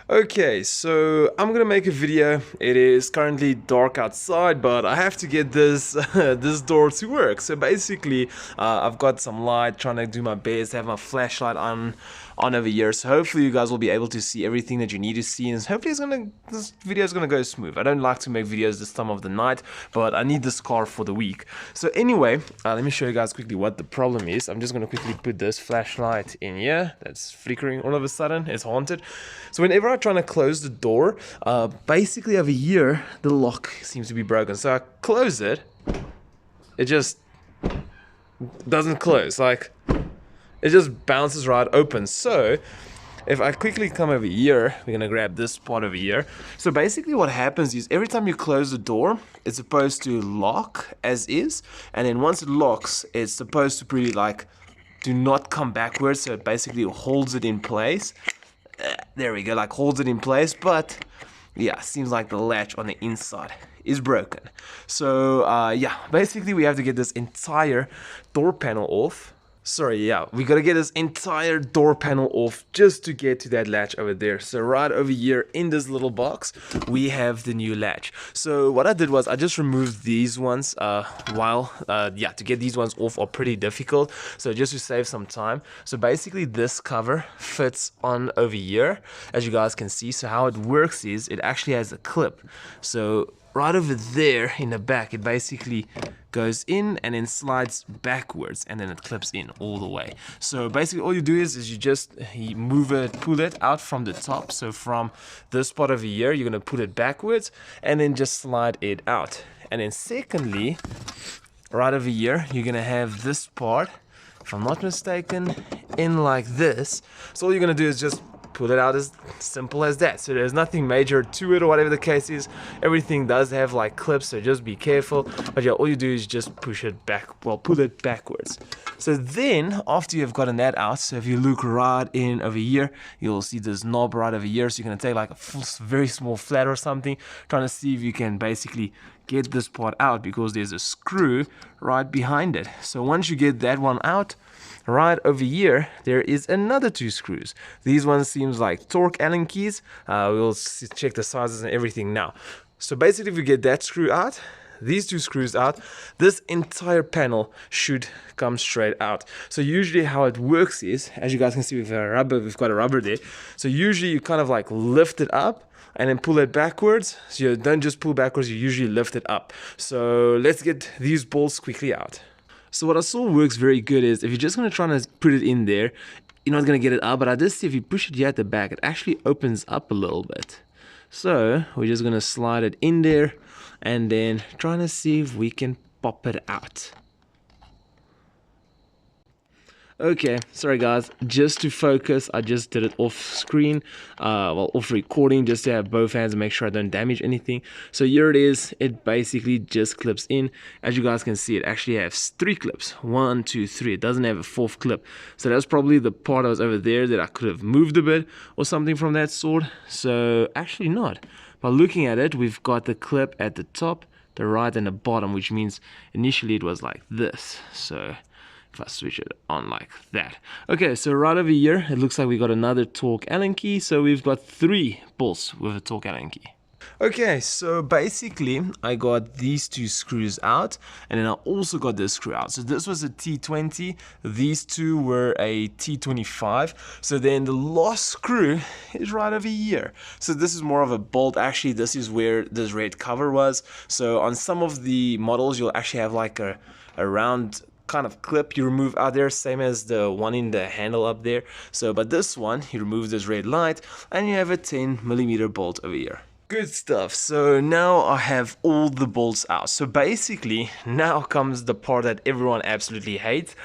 Okay, so I'm gonna make a video. It is currently dark outside, but I have to get this this door to work. So basically, I've got some light, trying to do my best, have my flashlight on over here. So hopefully you guys will be able to see everything that you need to see, and hopefully this video is gonna go smooth. I don't like to make videos this time of the night, but I need this car for the week. So anyway, let me show you guys quickly what the problem is. I'm just gonna quickly put this flashlight in here. That's flickering all of a sudden. It's haunted. So whenever I'm trying to close the door, basically over here the lock seems to be broken. So I close it, it just doesn't close. Like, it just bounces right open. So if I quickly come over here, we're gonna grab this part over here. So basically what happens is every time you close the door, it's supposed to lock as is, and then once it locks, it's supposed to pretty like do not come backwards. So it basically holds it in place. There we go, like holds it in place. But yeah, seems like the latch on the inside is broken. So yeah, basically we have to get this entire door panel off. Sorry, yeah, we gotta get this entire door panel off just to get to that latch over there. So right over here in this little box, we have the new latch. So what I did was I just removed these ones yeah, to get these ones off are pretty difficult. So just to save some time. So basically this cover fits on over here, as you guys can see. So how it works is it actually has a clip. So right over there in the back, it basically goes in and then slides backwards, and then it clips in all the way. So basically all you do is you move it, pull it out from the top. So from this part over here, you're gonna put it backwards and then just slide it out. And then secondly, right over here, you're gonna have this part, if I'm not mistaken, in like this. So all you're gonna do is just pull it out, as simple as that. So there's nothing major to it, or whatever the case is. Everything does have like clips, so just be careful. But yeah, all you do is just push it back, well, pull it backwards. So then after you've gotten that out, so if you look right in over here, you'll see this knob right over here. So you're gonna take like a very small flat or something, trying to see if you can basically get this part out, because there's a screw right behind it. So once you get that one out, right over here there is another two screws. These ones seems like torque Allen keys. We'll check the sizes and everything now. So basically if you get that screw out, these two screws out, this entire panel should come straight out. So usually how it works is, as you guys can see, we've got a rubber there. So usually you kind of like lift it up and then pull it backwards. So you don't just pull backwards, you usually lift it up. So let's get these bolts quickly out. So what I saw works very good is if you're just going to try to put it in there, you're not going to get it out. But I did see if you push it here at the back, it actually opens up a little bit. So we're just going to slide it in there and then trying to see if we can pop it out. Okay, sorry guys, just to focus, I just did it off screen, well, off recording, just to have both hands and make sure I don't damage anything. So here it is, it basically just clips in. As you guys can see, it actually has 3 clips, 1, 2, 3, it doesn't have a 4th clip. So that's probably the part that was over there that I could have moved a bit or something from that sort. So actually not. By looking at it, we've got the clip at the top, the right and the bottom, which means initially it was like this. So if I switch it on like that. Okay, so right over here, it looks like we got another torque Allen key. So we've got 3 bolts with a torque Allen key. Okay, so basically I got these 2 screws out, and then I also got this screw out. So this was a T20, these 2 were a T25. So then the last screw is right over here. So this is more of a bolt. Actually, this is where this red cover was. So on some of the models, you'll actually have like a round kind of clip you remove out there, same as the one in the handle up there. So but this one, you remove this red light and you have a 10mm bolt over here. Good stuff. So now I have all the bolts out. So basically now comes the part that everyone absolutely hates.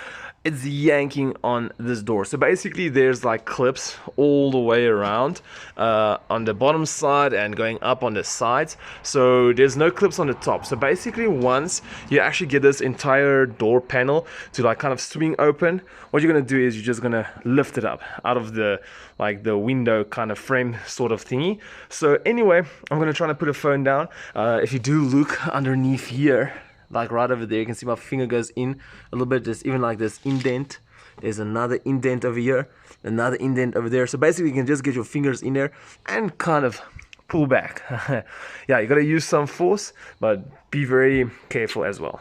It's yanking on this door. So basically there's like clips all the way around on the bottom side and going up on the sides. So there's no clips on the top. So basically once you actually get this entire door panel to like kind of swing open, what you're gonna do is you're just gonna lift it up out of the like the window kind of frame sort of thingy. So anyway, I'm gonna try to put a phone down. If you do look underneath here, like right over there, you can see my finger goes in a little bit. There's even like this indent There's another indent over here, another indent over there. So basically you can just get your fingers in there and kind of pull back. Yeah, you gotta use some force, but be very careful as well.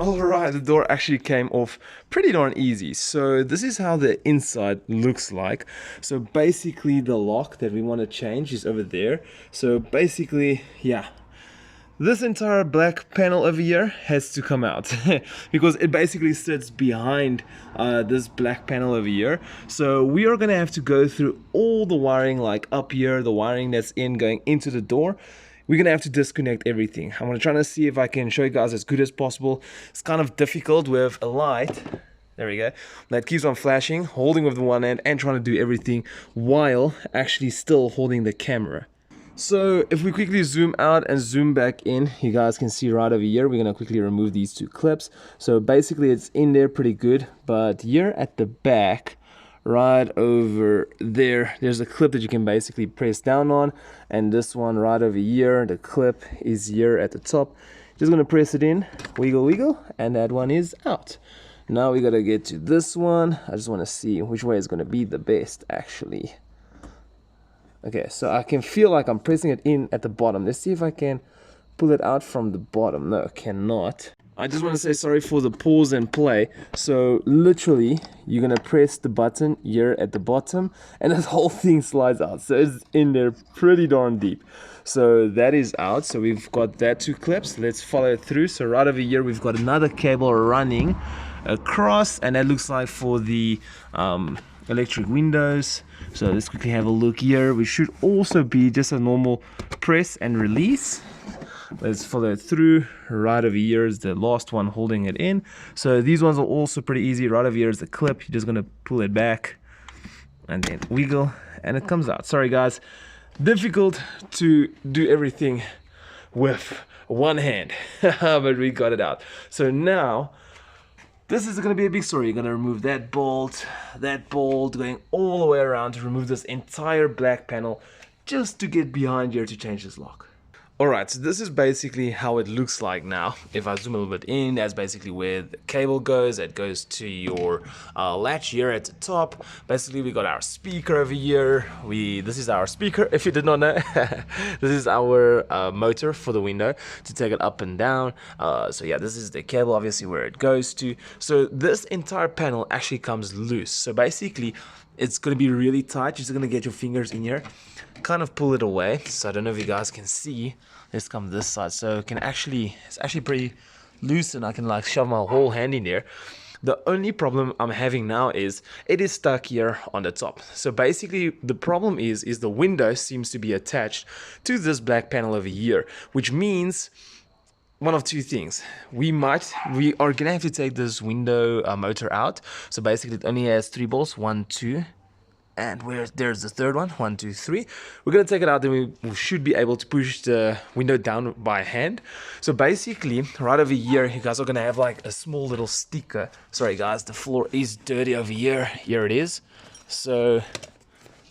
Alright, the door actually came off pretty darn easy. So this is how the inside looks like. So basically the lock that we want to change is over there. So basically, yeah, this entire black panel over here has to come out because it basically sits behind this black panel over here. So we are gonna have to go through all the wiring, like up here, the wiring that's going into the door. We're gonna have to disconnect everything. I'm gonna try to see if I can show you guys as good as possible. It's kind of difficult with a light. There we go. That keeps on flashing, holding with the one hand and trying to do everything while actually still holding the camera. So if we quickly zoom out and zoom back in, you guys can see right over here, we're gonna quickly remove these two clips. So basically it's in there pretty good, but here at the back, right over there, there's a clip that you can basically press down on, and this one right over here, the clip is here at the top. Just gonna press it in, wiggle wiggle, and that one is out. Now we gotta get to this one. I just want to see which way is gonna be the best actually. Okay, so I can feel like I'm pressing it in at the bottom. Let's see if I can pull it out from the bottom. No, cannot. I just want to say sorry for the pause and play. So literally, you're gonna press the button here at the bottom, and this whole thing slides out. So it's in there pretty darn deep. So that is out. So we've got that two clips. Let's follow it through. So right over here, we've got another cable running across, and that looks like for the electric windows. So let's quickly have a look here. We should also be just a normal press and release. Let's follow it through. Right over here is the last one holding it in. So these ones are also pretty easy. Right over here is the clip. You're just gonna pull it back and then wiggle and it comes out. Sorry guys, difficult to do everything with one hand, but we got it out. So now this is going to be a big story. You're going to remove that bolt, going all the way around to remove this entire black panel just to get behind here to change this lock. Alright, so this is basically how it looks like now. If I zoom a little bit in, that's basically where the cable goes. It goes to your latch here at the top. Basically, we got our speaker over here. This is our speaker, if you did not know. This is our motor for the window to take it up and down. So yeah, this is the cable, obviously, where it goes to. So this entire panel actually comes loose. So basically, it's going to be really tight. You're just going to get your fingers in here, kind of pull it away. So I don't know if you guys can see. Let's come this side. So it's actually pretty loose, and I can like shove my whole hand in there. The only problem I'm having now is it is stuck here on the top. So basically the problem is the window seems to be attached to this black panel over here, which means one of two things. We are gonna have to take this window motor out. So basically it only has 3 bolts, 1, 2, and there's the third one, 1, 2, 3. We're gonna take it out, then we should be able to push the window down by hand. So basically, right over here, you guys are gonna have like a small little sticker. Sorry guys, the floor is dirty over here. Here it is. So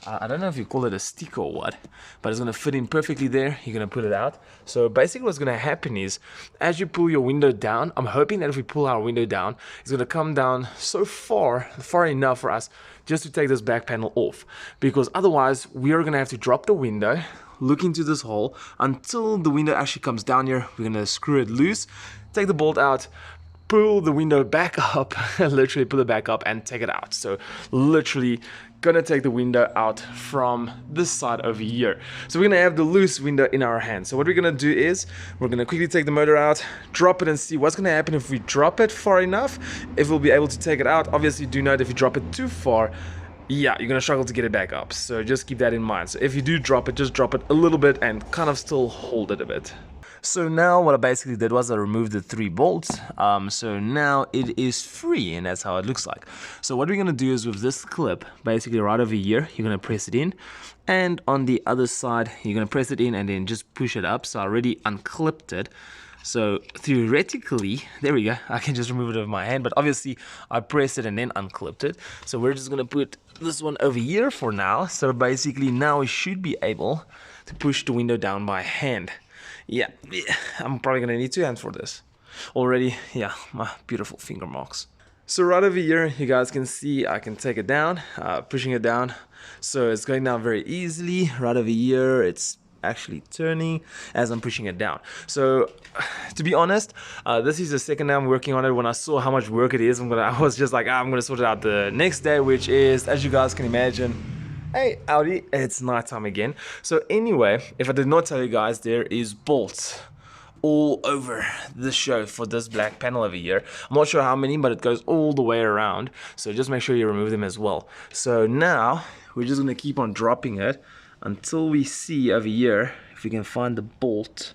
I don't know if you call it a sticker or what, but it's gonna fit in perfectly there. You're gonna put it out. So basically what's gonna happen is, as you pull your window down, I'm hoping that if we pull our window down, it's gonna come down so far enough for us just to take this back panel off. Because otherwise, we are gonna have to drop the window, look into this hole, until the window actually comes down here. We're gonna screw it loose, take the bolt out, pull the window back up, literally pull it back up and take it out. So literally gonna take the window out from this side over here. So we're gonna have the loose window in our hand. So what we're gonna do is we're gonna quickly take the motor out, drop it, and see what's gonna happen if we drop it far enough, if we'll be able to take it out. Obviously do note if you drop it too far, yeah, you're gonna struggle to get it back up. So just keep that in mind. So if you do drop it, just drop it a little bit and kind of still hold it a bit. So now what I basically did was I removed the 3 bolts. So now it is free, and that's how it looks like. So what we're gonna do is with this clip, basically right over here, you're gonna press it in, and on the other side, you're gonna press it in and then just push it up. So I already unclipped it. So theoretically, there we go, I can just remove it with my hand, but obviously I pressed it and then unclipped it. So we're just gonna put this one over here for now. So basically now we should be able to push the window down by hand. Yeah, I'm probably gonna need 2 hands for this. Already, yeah, my beautiful finger marks. So right over here, you guys can see I can take it down, pushing it down. So it's going down very easily. Right over here, it's actually turning as I'm pushing it down. So to be honest, this is the second day I'm working on it. When I saw how much work it is, I was just like, I'm gonna sort it out the next day, which is, as you guys can imagine, hey Audi, it's nighttime again. So anyway, if I did not tell you guys, there is bolts all over the show for this black panel over here. I'm not sure how many, but it goes all the way around. So just make sure you remove them as well. So now we're just gonna keep on dropping it until we see over here if we can find the bolt.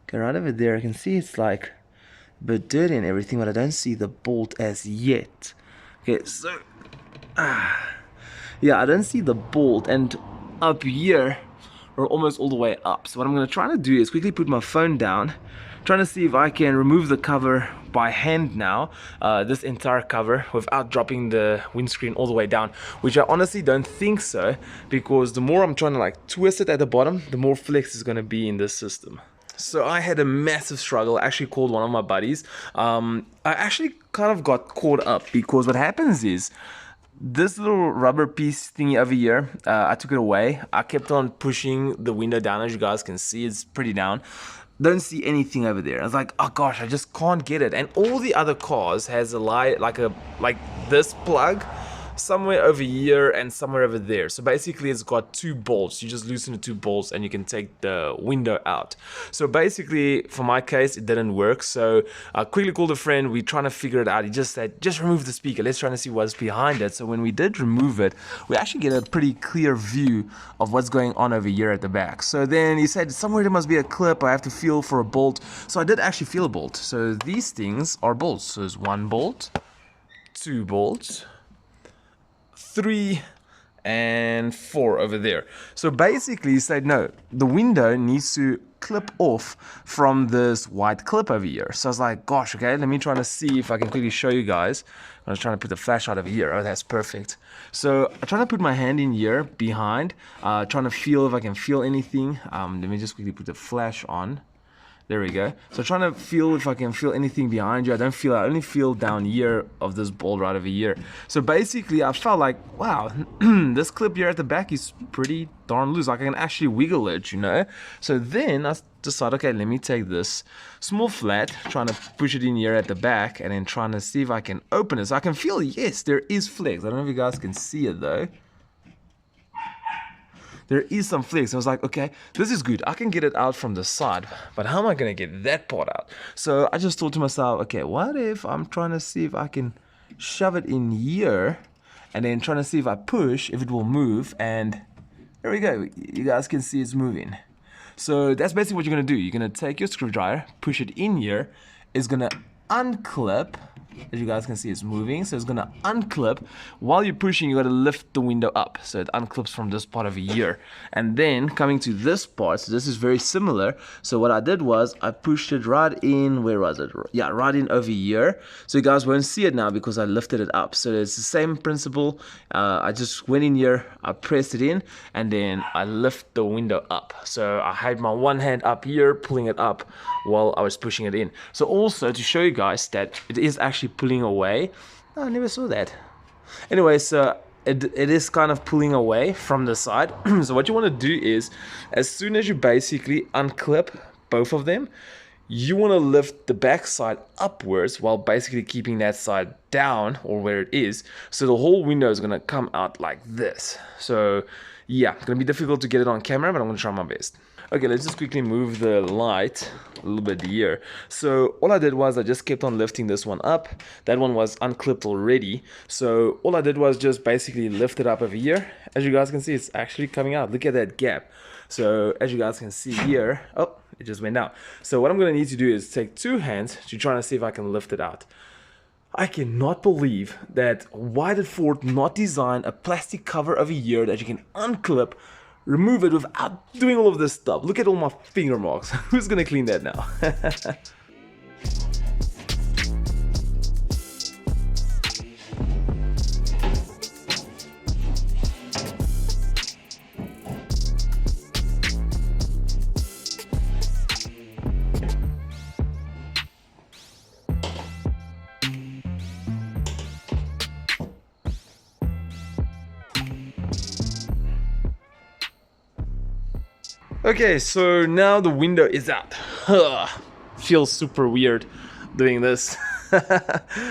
Okay, right over there I can see it's like a bit dirty and everything, but I don't see the bolt as yet. Okay, so yeah, I don't see the bolt, and up here we're almost all the way up. So what I'm going to try to do is quickly put my phone down, trying to see if I can remove the cover by hand now, this entire cover, without dropping the windscreen all the way down, which I honestly don't think so, because the more I'm trying to like twist it at the bottom, the more flex is going to be in this system. So I had a massive struggle. I actually called one of my buddies. I actually kind of got caught up, because what happens is this little rubber piece thingy over here, I took it away. I kept on pushing the window down. As you guys can see, it's pretty down. Don't see anything over there. I was like, oh gosh, I just can't get it. And all the other cars has a light, like this plug somewhere over here and somewhere over there. So basically it's got 2 bolts. You just loosen the 2 bolts and you can take the window out. So basically for my case it didn't work. So I quickly called a friend. We're trying to figure it out. He just said, just remove the speaker, let's try to see what's behind it. So when we did remove it, we actually get a pretty clear view of what's going on over here at the back. So then he said somewhere there must be a clip. I have to feel for a bolt. So I did actually feel a bolt. So these things are bolts. So there's 1 bolt, 2 bolts, 3 and 4 over there. So basically he said no, the window needs to clip off from this white clip over here. So I was like, gosh, okay, let me try to see if I can quickly show you guys. I was trying to put the flashlight over here. Oh, that's perfect. So I'm trying to put my hand in here behind, trying to feel if I can feel anything. Let me just quickly put the flash on. There we go. So trying to feel if I can feel anything behind you. I only feel down here of this bolt right over here. So basically I felt like, wow, this clip here at the back is pretty darn loose. Like I can actually wiggle it, you know. So then I decided, okay, let me take this small flat, trying to push it in here at the back, and then trying to see if I can open it. So I can feel, yes, there is flex. I don't know if you guys can see it though. There is some flex. I was like, okay, this is good. I can get it out from the side, but how am I going to get that part out? So I just thought to myself, okay, what if I'm trying to see if I can shove it in here and then trying to see if I push, if it will move. And there we go. You guys can see it's moving. So that's basically what you're going to do. You're going to take your screwdriver, push it in here. It's going to unclip. As you guys can see, it's moving, so it's gonna unclip. While you're pushing, you gotta lift the window up, so it unclips from this part over here. And then coming to this part, so this is very similar. So what I did was I pushed it right in. Where was it? Yeah, right in over here. So you guys won't see it now because I lifted it up. So it's the same principle. I just went in here, I pressed it in, and then I lift the window up. So I had my one hand up here, pulling it up while I was pushing it in. So also to show you guys that it is actually pulling away. Oh, I never saw that. Anyway, so it is kind of pulling away from the side. So what you want to do is, as soon as you basically unclip both of them, you want to lift the back side upwards while basically keeping that side down, or where it is. So the whole window is going to come out like this. So yeah, it's going to be difficult to get it on camera, but I'm going to try my best. Okay, let's just quickly move the light a little bit here. So all I did was I just kept on lifting this one up. That one was unclipped already. So all I did was just basically lift it up over here. As you guys can see, it's actually coming out. Look at that gap. So as you guys can see here, oh, it just went down. So what I'm gonna need to do is take 2 hands to try and see if I can lift it out. I cannot believe that why did Ford not design a plastic cover over here that you can unclip, remove it without doing all of this stuff. Look at all my finger marks. Who's gonna clean that now? Okay, so now the window is out. Feels super weird doing this.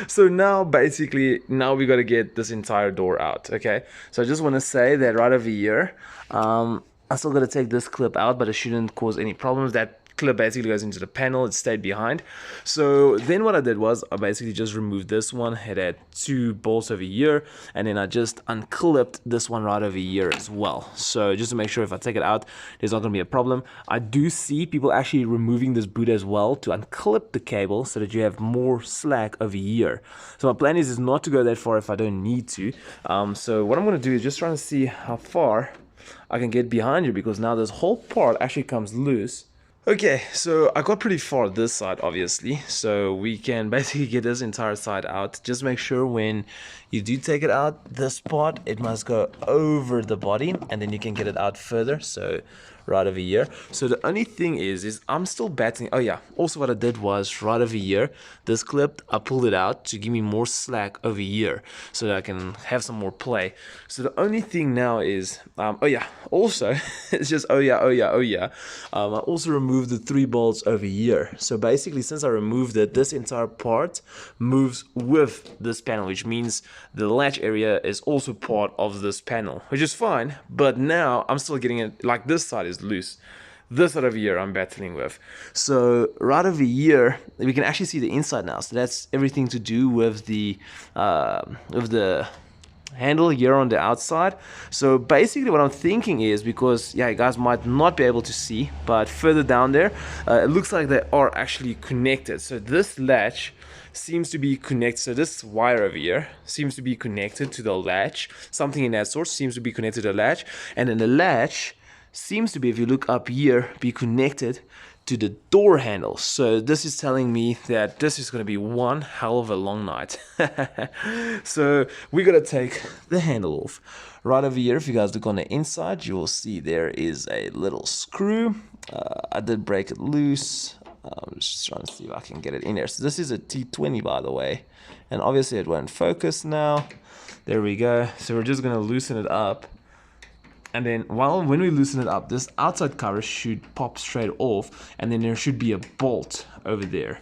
So now basically, now we got to get this entire door out. Okay, so I just want to say that right over here, I still got to take this clip out, but it shouldn't cause any problems. That clip basically goes into the panel. It stayed behind. So then what I did was I basically just removed this one. It had 2 bolts over here, and then I just unclipped this one right over here as well. So just to make sure if I take it out, there's not going to be a problem. I do see people actually removing this boot as well to unclip the cable so that you have more slack over here. So my plan is not to go that far if I don't need to. So what I'm going to do is just trying to see how far I can get behind you, because now this whole part actually comes loose. Okay, so I got pretty far this side, obviously, so we can basically get this entire side out. Just make sure when you do take it out, this part, it must go over the body, and then you can get it out further, so right over here. So the only thing is I'm still batting. Oh yeah, also what I did was right over here, this clip, I pulled it out to give me more slack over here so that I can have some more play. So the only thing now is, oh yeah, also, it's just, I also removed the 3 bolts over here. So basically, since I removed it, this entire part moves with this panel, which means the latch area is also part of this panel, which is fine. But now I'm still getting it, like this side is loose. This side over here I'm battling with. So right over here we can actually see the inside now. So that's everything to do with the handle here on the outside. So basically what I'm thinking is, because yeah, you guys might not be able to see, but further down there it looks like they are actually connected. So this latch seems to be connected, so this wire over here seems to be connected to the latch, something in that sort seems to be connected to the latch, and then the latch seems to be, if you look up here, be connected to the door handle. So this is telling me that this is going to be one hell of a long night. So we got to take the handle off. Right over here, if you guys look on the inside, you will see there is a little screw. I did break it loose. I'm just trying to see if I can get it in there. So this is a T20, by the way, and obviously it won't focus now. There we go. So we're just going to loosen it up. And then when we loosen it up, this outside cover should pop straight off, and then there should be a bolt over there.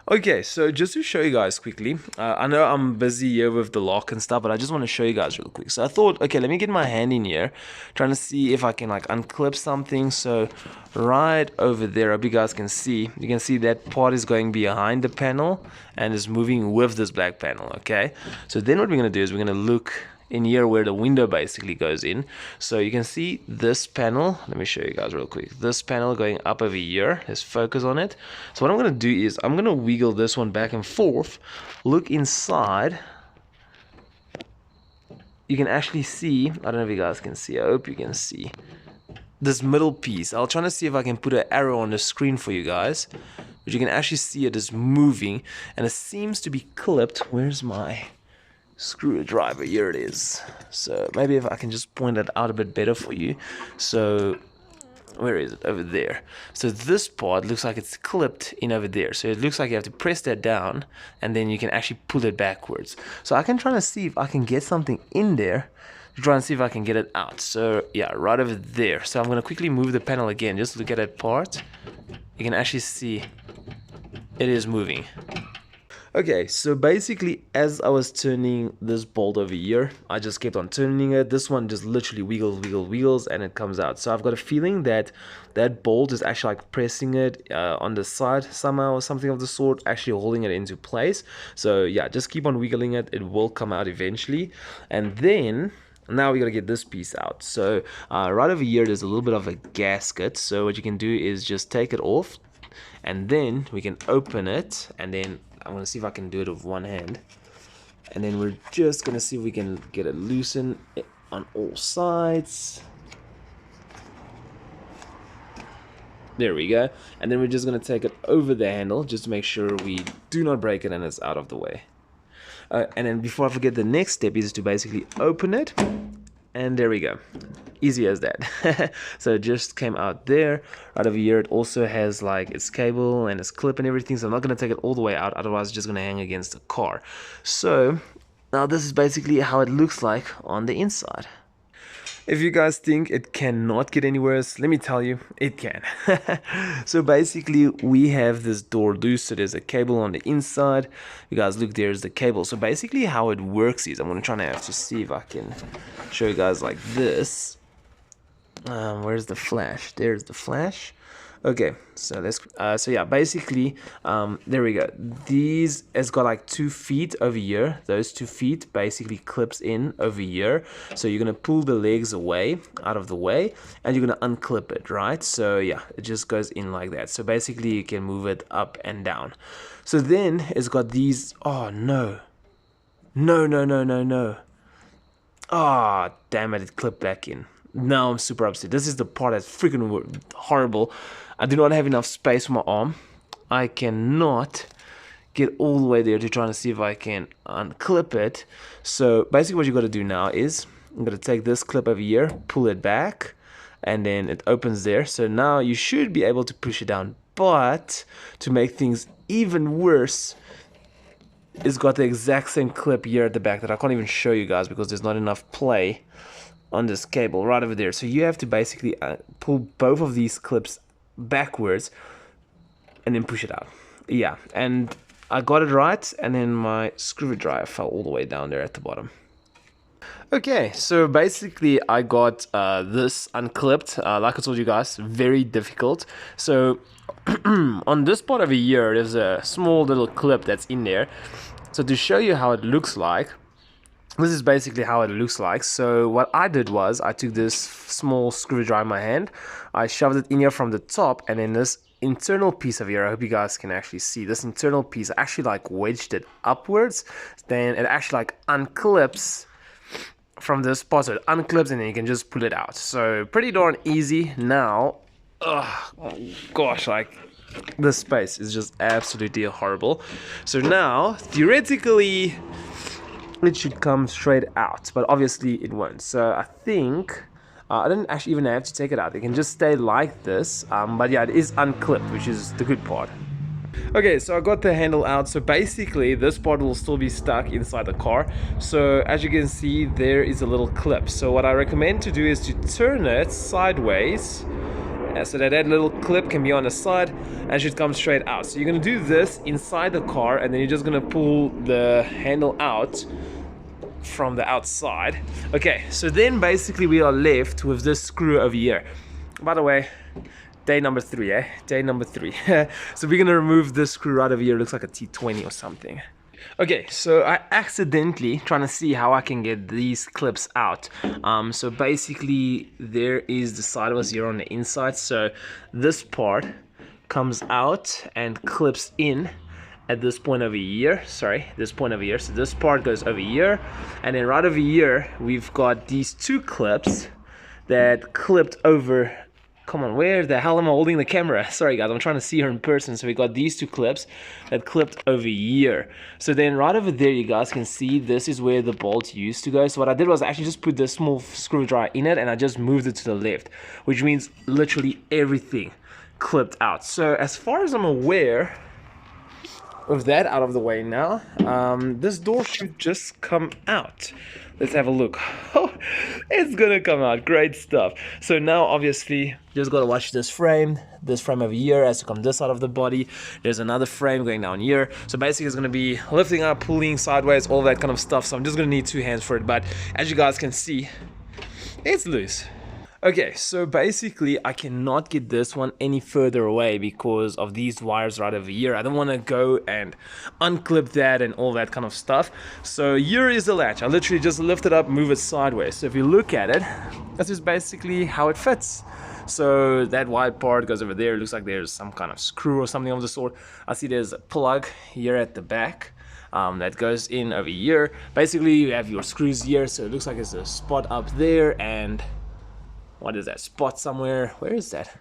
Okay, so just to show you guys quickly, I know I'm busy here with the lock and stuff, but I just want to show you guys real quick. So I thought, okay, let me get my hand in here, trying to see if I can like unclip something. So right over there, I hope you guys can see, you can see that part is going behind the panel and is moving with this black panel, okay? So then what we're going to do is we're going to look in here where the window basically goes in. So you can see this panel. Let me show you guys real quick. This panel going up over here. Let's focus on it. So what I'm going to do is I'm going to wiggle this one back and forth. Look inside. You can actually see, I don't know if you guys can see, I hope you can see this middle piece. I'll try to see if I can put an arrow on the screen for you guys, but you can actually see it is moving, and it seems to be clipped. Where's my screwdriver? Here it is. So maybe if I can just point that out a bit better for you. So where is it? Over there. So this part looks like it's clipped in over there. So it looks like you have to press that down, and then you can actually pull it backwards. So I can try to see if I can get something in there to try and see if I can get it out. So yeah, right over there. So I'm going to quickly move the panel again. Just look at that part. You can actually see it is moving. Okay, so basically as I was turning this bolt over here, I just kept on turning it. This one just literally wiggles, and it comes out. So I've got a feeling that that bolt is actually like pressing it on the side somehow or something of the sort, actually holding it into place. So yeah, just keep on wiggling it. It will come out eventually. And then now we gotta get this piece out. So right over here there's a little bit of a gasket. So what you can do is just take it off, and then we can open it, and then I'm gonna see if I can do it with one hand, and then we're just gonna see if we can get it loosened on all sides. There we go. And then we're just gonna take it over the handle just to make sure we do not break it and it's out of the way. And then before I forget, the next step is to basically open it, and there we go. Easy as that. So it just came out there. Right over here it also has like its cable and its clip and everything, so I'm not going to take it all the way out, otherwise it's just going to hang against the car. So now this is basically how it looks like on the inside. If you guys think it cannot get any worse, let me tell you, it can. So basically we have this door loose, so there's a cable on the inside. You guys look, there's the cable. So basically how it works is, I'm going to try to have to see if I can show you guys like this. Where's the flash? There's the flash. Okay, so let's so yeah, basically there we go. These has got like 2 feet over here. Those 2 feet basically clips in over here, so you're gonna pull the legs away out of the way, and you're gonna unclip it, right? So yeah, it just goes in like that. So basically you can move it up and down. So then it's got these, oh no, ah, oh, damn it, it clipped back in. Now I'm super upset. This is the part that's freaking horrible. I do not have enough space for my arm. I cannot get all the way there to try to see if I can unclip it. So basically what you got to do now is, I'm going to take this clip over here, pull it back, and then it opens there. So now you should be able to push it down. But to make things even worse, it's got the exact same clip here at the back that I can't even show you guys because there's not enough play on this cable right over there. So you have to basically pull both of these clips backwards and then push it out. Yeah, and I got it right, and then my screwdriver fell all the way down there at the bottom. Okay, so basically I got this unclipped. Like I told you guys, very difficult. So on this part over here, there's a small little clip that's in there. So to show you how it looks like, this is basically how it looks like. So what I did was I took this small screwdriver in my hand, I shoved it in here from the top, and then this internal piece of here, I hope you guys can actually see this internal piece, I actually like wedged it upwards. Then it actually like unclips from this spot, so it unclips and then you can just pull it out. So pretty darn easy. Now, oh gosh, like this space is just absolutely horrible. So now theoretically it should come straight out, but obviously it won't. So I think I didn't actually even have to take it out. It can just stay like this, but yeah, it is unclipped, which is the good part. Okay, so I got the handle out. So basically this part will still be stuck inside the car. So as you can see, there is a little clip. So what I recommend to do is to turn it sideways, so that that little clip can be on the side and should come straight out. So you're gonna do this inside the car, and then you're just gonna pull the handle out from the outside. Okay, so then basically we are left with this screw over here. By the way, day number 3, day number 3. So we're gonna remove this screw right over here. It looks like a T20 or something. Okay, so I accidentally trying to see how I can get these clips out. So basically there is the side of us here on the inside. So this part comes out and clips in at this point over here. Sorry, this point over here. So this part goes over here, and then right over here we've got these 2 clips that clipped over. Come on, where the hell am I holding the camera? Sorry guys, I'm trying to see her in person. So we got these 2 clips that clipped over here. So then right over there, you guys can see this is where the bolt used to go. So what I did was I actually just put this small screwdriver in it, and I just moved it to the left, which means literally everything clipped out. So as far as I'm aware, with that out of the way now, this door should just come out let's have a look. Oh, it's gonna come out, great stuff. So now obviously just gotta watch this frame over here as to come this side of the body. There's another frame going down here, so basically it's gonna be lifting up, pulling sideways, all that kind of stuff. So I'm just gonna need 2 hands for it, but as you guys can see, it's loose. Okay, so basically I cannot get this one any further away because of these wires right over here. I don't want to go and unclip that and all that kind of stuff. So here is the latch. I literally just lift it up, move it sideways. So if you look at it, that's just basically how it fits. So that white part goes over there. It looks like there's some kind of screw or something of the sort. I see there's a plug here at the back. That goes in over here. Basically you have your screws here, so it looks like there's a spot up there and what is that spot somewhere? Where is that?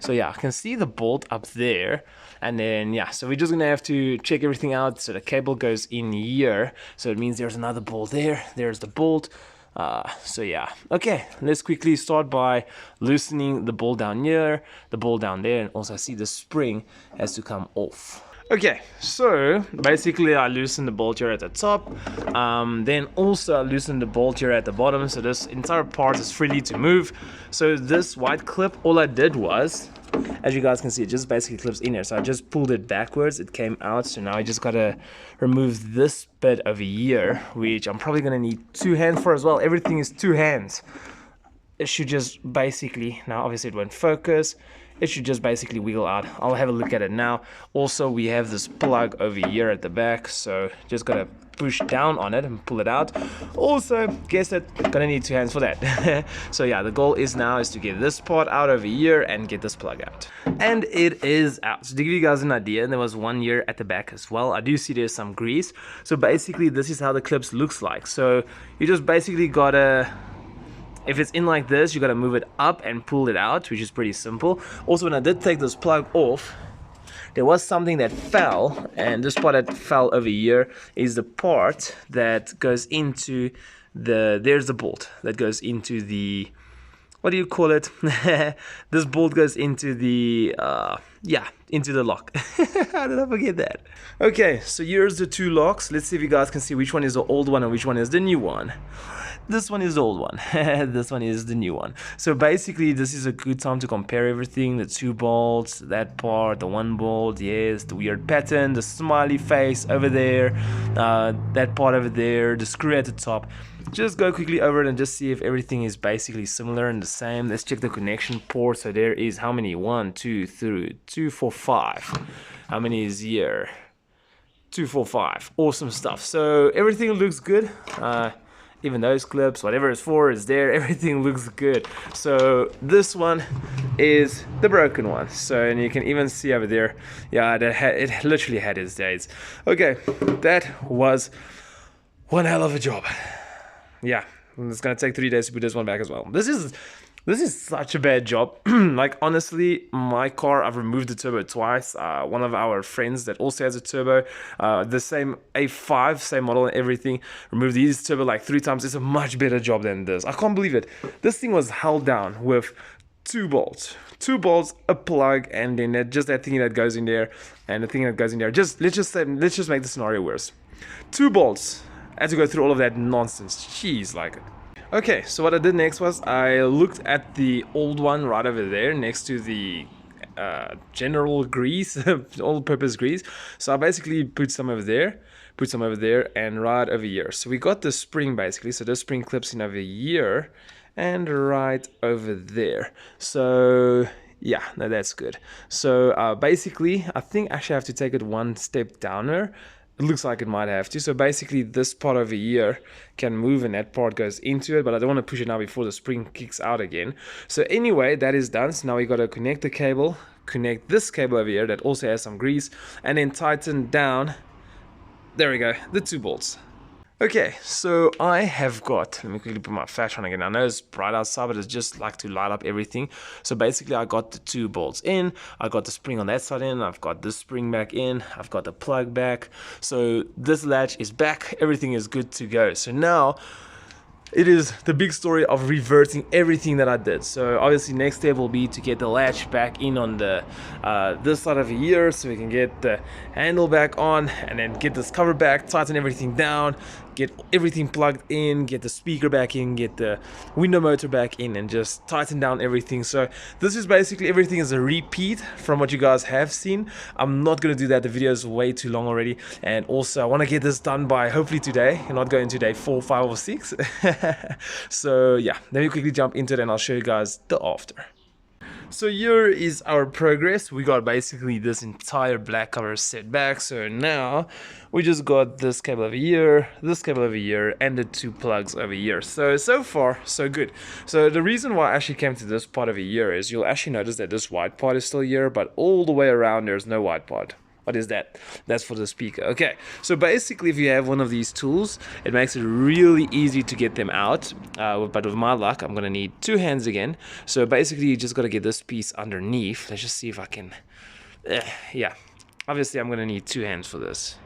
So yeah, I can see the bolt up there, and then yeah, so we're just gonna have to check everything out. So the cable goes in here, so it means there's another bolt there. There's the bolt. So yeah, okay, let's quickly start by loosening the bolt down here, the bolt down there, and also I see the spring has to come off. Okay, so basically I loosen the bolt here at the top, then also I loosen the bolt here at the bottom, so this entire part is freely to move. So this white clip, all I did was, as you guys can see, it just basically clips in here. So I just pulled it backwards, it came out, so now I just gotta remove this bit over here, which I'm probably gonna need 2 hands for as well. Everything is 2 hands. It should just basically, now obviously it won't focus, it should just basically wiggle out. I'll have a look at it now. Also we have this plug over here at the back, so just gotta push down on it and pull it out. Also, guess it, gonna need 2 hands for that. So yeah, the goal is now is to get this part out over here and get this plug out. And it is out. So to give you guys an idea, there was one here at the back as well. I do see there's some grease. So basically this is how the clips looks like. So you just basically gotta, if it's in like this, you gotta move it up and pull it out, which is pretty simple. Also, when I did take this plug off, there was something that fell, and this part that fell over here is the part that goes into the, there's the bolt that goes into the, what do you call it? This bolt goes into the, yeah, into the lock. How did I forget that? Okay, so here's the 2 locks. Let's see if you guys can see which one is the old one and which one is the new one. This one is the old one. This one is the new one. So basically this is a good time to compare everything. The 2 bolts, that part, the 1 bolt, yes, the weird pattern, the smiley face over there, that part over there, the screw at the top. Just go quickly over it and just see if everything is basically similar and the same. Let's check the connection port. So there is how many? 1, 2, 3, 2, 4, 5. How many is here? 2, 4, 5. Awesome stuff. So everything looks good. Even those clips, whatever it's for, is there. Everything looks good. So this one is the broken one. So, and you can even see over there, yeah, it literally had its days. Okay, that was one hell of a job. Yeah, it's gonna take 3 days to put this one back as well. This is such a bad job. Like honestly, my car, I've removed the turbo twice. One of our friends that also has a turbo, the same A5, same model and everything, removed his turbo like 3 times. It's a much better job than this. I can't believe it. This thing was held down with 2 bolts, a plug, and then just that thing that goes in there, and the thing that goes in there. Just let's just make the scenario worse. 2 bolts. I had to go through all of that nonsense. Jeez, like. Okay, so what I did next was I looked at the old one right over there next to the general grease, all-purpose grease. So I basically put some over there, and right over here. So we got the spring basically. So this spring clips in over here and right over there. So yeah, no, that's good. So basically, I think actually I have to take it 1 step downer. It looks like it might have to. So basically this part over here can move and that part goes into it, but I don't want to push it now before the spring kicks out again. So anyway, that is done. So now we got to connect the cable, connect this cable over here that also has some grease, and then tighten down, there we go, the 2 bolts. Okay, so I have got, let me quickly put my flash on again. I know it's bright outside, but it's just like to light up everything. So basically I got the 2 bolts in, I got the spring on that side in, I've got this spring back in, I've got the plug back. So this latch is back, everything is good to go. So now it is the big story of reverting everything that I did. So obviously next step will be to get the latch back in on the this side of here, so we can get the handle back on and then get this cover back, tighten everything down, get everything plugged in, get the speaker back in, get the window motor back in, and just tighten down everything. So this is basically everything is a repeat from what you guys have seen. I'm not going to do that. The video is way too long already, and also I want to get this done by hopefully today and not go into day 4, 5 or 6. So yeah, let me quickly jump into it and I'll show you guys the after. So here is our progress. We got basically this entire black cover set back. So now we just got this cable over here, this cable over here, and the 2 plugs over here. So far, so good. So the reason why I actually came to this part over here is you'll actually notice that this white part is still here, but all the way around there's no white part. What is that? That's for the speaker. Okay, so basically if you have one of these tools, it makes it really easy to get them out, but with my luck I'm gonna need 2 hands again. So basically you just gotta get this piece underneath. Let's just see if I can, yeah, obviously I'm gonna need 2 hands for this.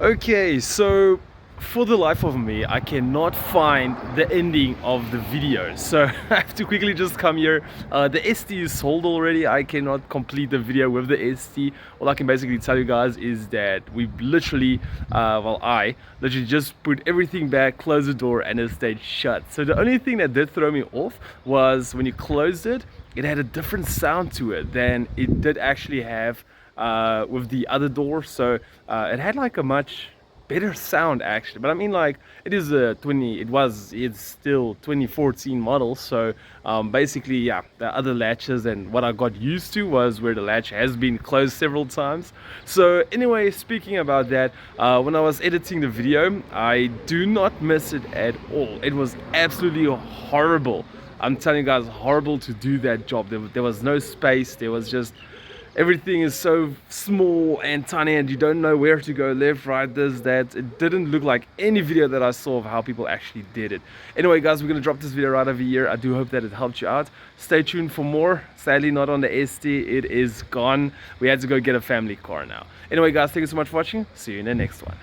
Okay, so for the life of me, I cannot find the ending of the video, so I have to quickly just come here. The ST is sold already. I cannot complete the video with the ST. All I can basically tell you guys is that we literally, I literally just put everything back, closed the door, and it stayed shut. So the only thing that did throw me off was when you closed it, it had a different sound to it than it did actually have with the other door. So it had like a much better sound actually, but I mean, like, it's still 2014 model. So basically, yeah, the other latches and what I got used to was where the latch has been closed several times. So anyway, speaking about that, when I was editing the video, I do not miss it at all. It was absolutely horrible. I'm telling you guys, horrible to do that job. There was no space. There was just, everything is so small and tiny and you don't know where to go, left, right, this, that. It didn't look like any video that I saw of how people actually did it. Anyway guys, we're gonna drop this video right over here. I do hope that it helped you out. Stay tuned for more. Sadly not on the ST, it is gone. We had to go get a family car now. Anyway guys, thank you so much for watching. See you in the next one.